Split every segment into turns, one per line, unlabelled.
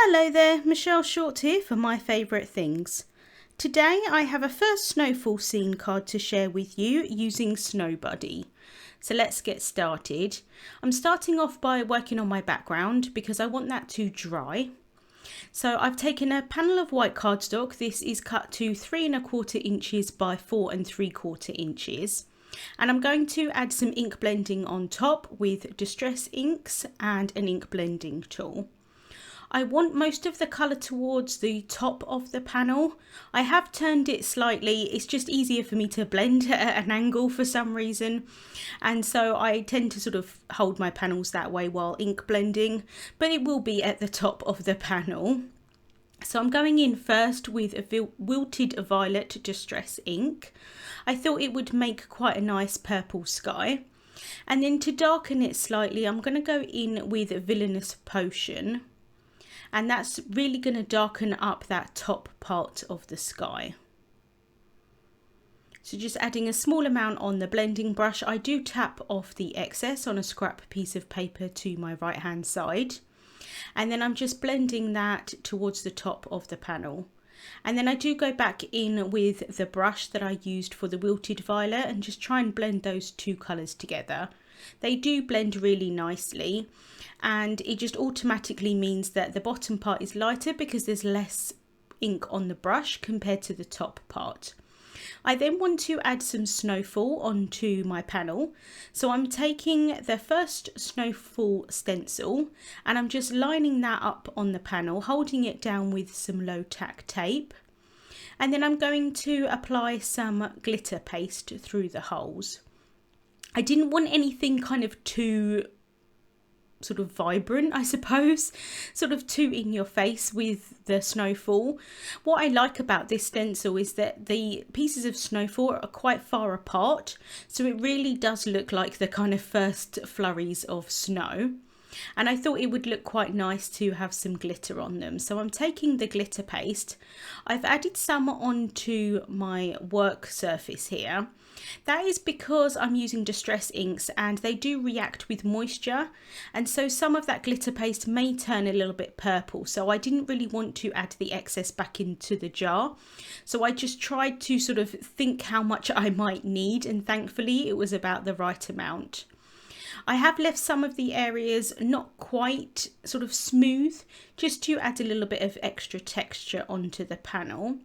Hello there, Michelle Short here for My Favourite Things. Today I have a first snowfall scene card to share with you using Snow Buddy. So let's get started. I'm starting off by working on my background because I want that to dry. So I've taken a panel of white cardstock. This is cut to 3 1/4 inches by 4 3/4 inches. And I'm going to add some ink blending on top with Distress Inks and an ink blending tool. I want most of the colour towards the top of the panel. I have turned it slightly, it's just easier for me to blend at an angle for some reason. And so I tend to sort of hold my panels that way while ink blending, but it will be at the top of the panel. So I'm going in first with a Wilted Violet Distress Ink. I thought it would make quite a nice purple sky. And then to darken it slightly, I'm going to go in with Villainous Potion. And that's really going to darken up that top part of the sky. So just adding a small amount on the blending brush. I do tap off the excess on a scrap piece of paper to my right hand side. And then I'm just blending that towards the top of the panel. And then I do go back in with the brush that I used for the Wilted Violet and just try and blend those two colours together. They do blend really nicely, and it just automatically means that the bottom part is lighter because there's less ink on the brush compared to the top part. I then want to add some snowfall onto my panel. So I'm taking the first snowfall stencil and I'm just lining that up on the panel, holding it down with some low tack tape. And then I'm going to apply some glitter paste through the holes. I didn't want anything kind of too sort of vibrant, I suppose, sort of too in your face with the snowfall. What I like about this stencil is that the pieces of snowfall are quite far apart, so it really does look like the kind of first flurries of snow. And I thought it would look quite nice to have some glitter on them. So I'm taking the glitter paste. I've added some onto my work surface here. That is because I'm using Distress Inks and they do react with moisture, and so some of that glitter paste may turn a little bit purple, so I didn't really want to add the excess back into the jar. So I just tried to sort of think how much I might need, and thankfully it was about the right amount. I have left some of the areas not quite sort of smooth, just to add a little bit of extra texture onto the panel.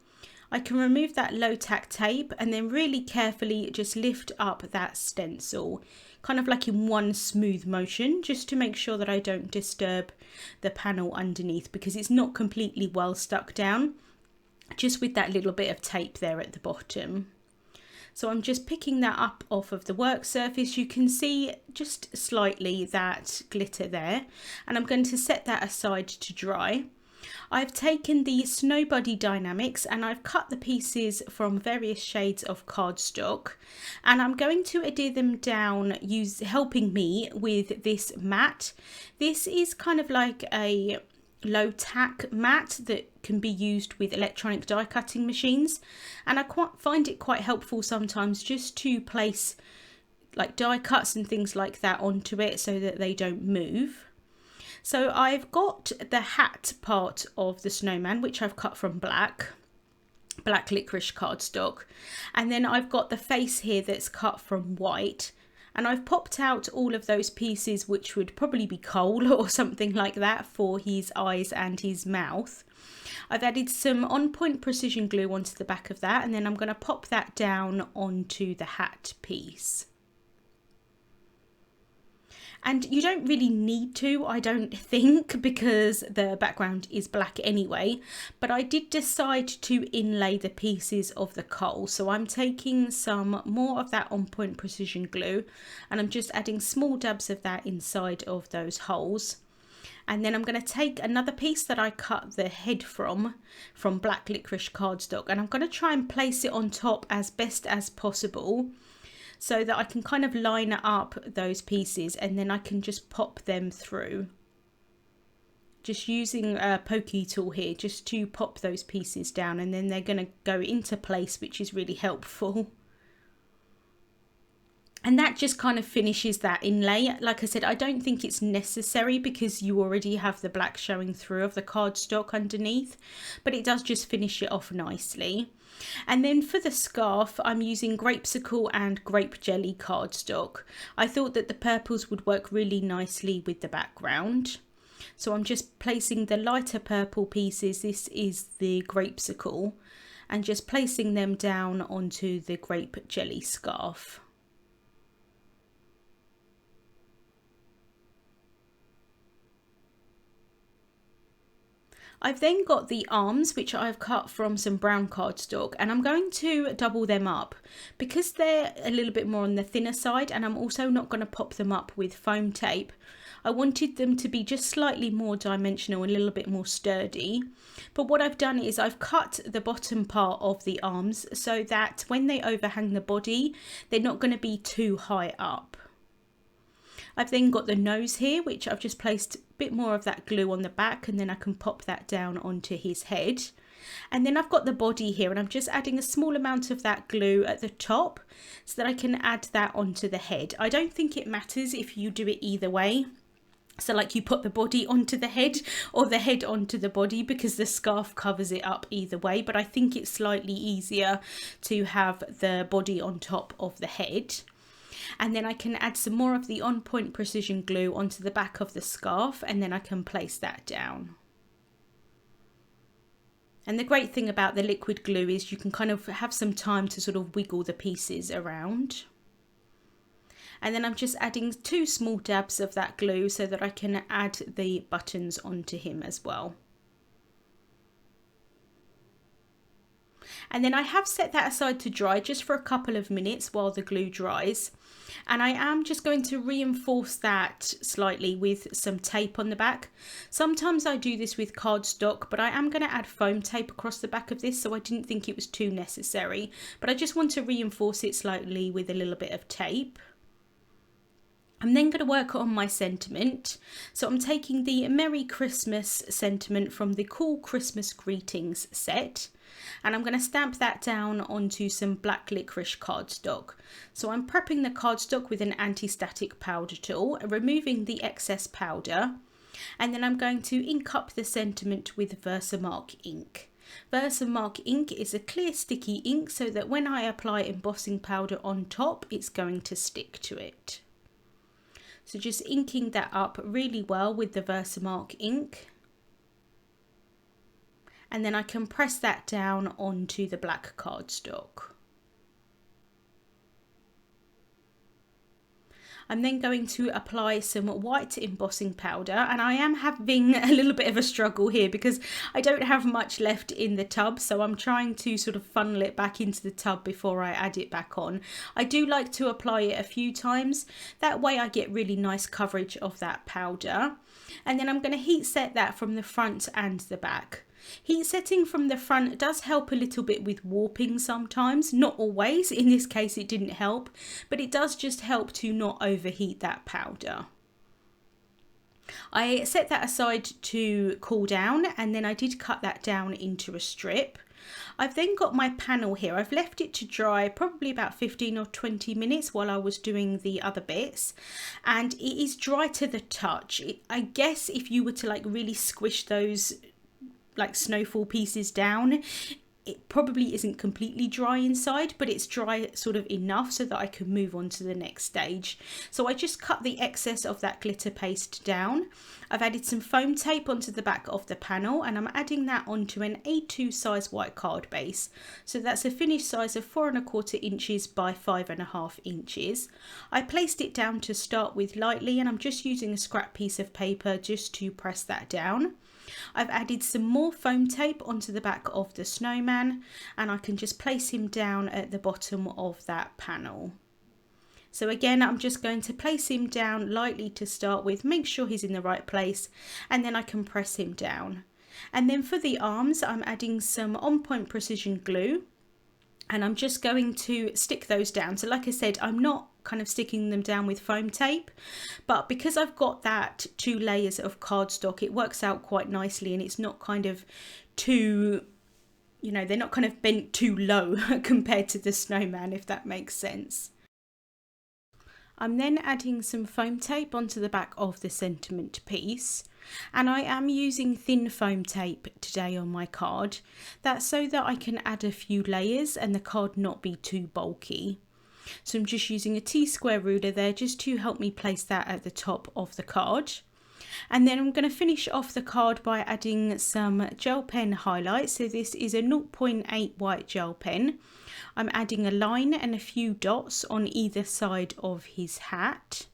I can remove that low tack tape and then really carefully just lift up that stencil, kind of like in one smooth motion, just to make sure that I don't disturb the panel underneath because it's not completely well stuck down, just with that little bit of tape there at the bottom. So I'm just picking that up off of the work surface. You can see just slightly that glitter there, and I'm going to set that aside to dry. I've taken the Snow Buddy Dynamics and I've cut the pieces from various shades of cardstock, and I'm going to adhere them down helping me with this mat. This is kind of like a low tack mat that can be used with electronic die cutting machines, and I find it quite helpful sometimes just to place like die cuts and things like that onto it so that they don't move. So I've got the hat part of the snowman, which I've cut from black licorice cardstock, and then I've got the face here that's cut from white, and I've popped out all of those pieces which would probably be coal or something like that for his eyes and his mouth. I've added some On Point precision glue onto the back of that, and then I'm going to pop that down onto the hat piece. And you don't really need to, I don't think, because the background is black anyway, but I did decide to inlay the pieces of the coal. So I'm taking some more of that On Point precision glue and I'm just adding small dabs of that inside of those holes. And then I'm going to take another piece that I cut the head from black licorice cardstock, and I'm going to try and place it on top as best as possible, so that I can kind of line up those pieces and then I can just pop them through. Just using a pokey tool here just to pop those pieces down, and then they're going to go into place, which is really helpful. And that just kind of finishes that inlay. Like I said, I don't think it's necessary because you already have the black showing through of the cardstock underneath, but it does just finish it off nicely. And then for the scarf, I'm using Grapesicle and Grape Jelly cardstock. I thought that the purples would work really nicely with the background. So I'm just placing the lighter purple pieces, this is the Grapesicle, and just placing them down onto the Grape Jelly scarf. I've then got the arms, which I've cut from some brown cardstock, and I'm going to double them up because they're a little bit more on the thinner side, and I'm also not going to pop them up with foam tape. I wanted them to be just slightly more dimensional, a little bit more sturdy. But what I've done is I've cut the bottom part of the arms so that when they overhang the body, they're not going to be too high up. I've then got the nose here, which I've just placed a bit more of that glue on the back, and then I can pop that down onto his head. And then I've got the body here, and I'm just adding a small amount of that glue at the top so that I can add that onto the head. I don't think it matters if you do it either way. So like you put the body onto the head or the head onto the body, because the scarf covers it up either way. But I think it's slightly easier to have the body on top of the head. And then I can add some more of the On Point Precision glue onto the back of the scarf, and then I can place that down. And the great thing about the liquid glue is you can kind of have some time to sort of wiggle the pieces around. And then I'm just adding 2 small dabs of that glue so that I can add the buttons onto him as well. And then I have set that aside to dry just for a couple of minutes while the glue dries. And I am just going to reinforce that slightly with some tape on the back. Sometimes I do this with cardstock, but I am going to add foam tape across the back of this, so I didn't think it was too necessary. But I just want to reinforce it slightly with a little bit of tape. I'm then going to work on my sentiment. So I'm taking the Merry Christmas sentiment from the Cool Christmas Greetings set, and I'm going to stamp that down onto some black licorice cardstock. So I'm prepping the cardstock with an anti-static powder tool, removing the excess powder, and then I'm going to ink up the sentiment with Versamark ink. Versamark ink is a clear sticky ink so that when I apply embossing powder on top, it's going to stick to it. So just inking that up really well with the Versamark ink. And then I can press that down onto the black cardstock. I'm then going to apply some white embossing powder, and I am having a little bit of a struggle here because I don't have much left in the tub, so I'm trying to sort of funnel it back into the tub before I add it back on. I do like to apply it a few times, that way I get really nice coverage of that powder. And then I'm going to heat set that from the front and the back. Heat setting from the front does help a little bit with warping sometimes, not always. In this case it didn't help, but it does just help to not overheat that powder. I set that aside to cool down, and then I did cut that down into a strip. I've then got my panel here. I've left it to dry probably about 15 or 20 minutes while I was doing the other bits, and it is dry to the touch. I guess if you were to like really squish those like snowfall pieces down, it probably isn't completely dry inside, but it's dry sort of enough so that I can move on to the next stage. So I just cut the excess of that glitter paste down. I've added some foam tape onto the back of the panel, and I'm adding that onto an A2 size white card base. So that's a finished size of 4¼ inches by 5½ inches. I placed it down to start with lightly, and I'm just using a scrap piece of paper just to press that down. I've added some more foam tape onto the back of the snowman, and I can just place him down at the bottom of that panel. So again, I'm just going to place him down lightly to start with, make sure he's in the right place, and then I can press him down. And then for the arms, I'm adding some On Point Precision glue, and I'm just going to stick those down. So like I said, I'm not kind of sticking them down with foam tape, but because I've got that 2 layers of cardstock, it works out quite nicely, and it's not kind of too, you know, they're not kind of bent too low compared to the snowman, if that makes sense. I'm then adding some foam tape onto the back of the sentiment piece, and I am using thin foam tape today on my card. That's so that I can add a few layers and the card not be too bulky. So I'm just using a T-square ruler there just to help me place that at the top of the card. And then I'm going to finish off the card by adding some gel pen highlights. So this is a 0.8 white gel pen. I'm adding a line and a few dots on either side of his hat.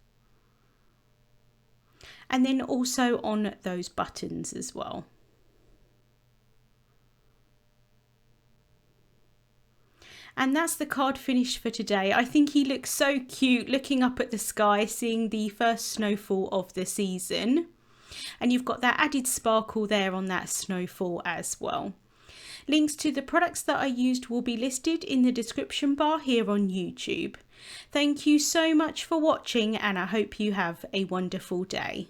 And then also on those buttons as well. And that's the card finished for today. I think he looks so cute looking up at the sky, seeing the first snowfall of the season. And you've got that added sparkle there on that snowfall as well. Links to the products that I used will be listed in the description bar here on YouTube. Thank you so much for watching, and I hope you have a wonderful day.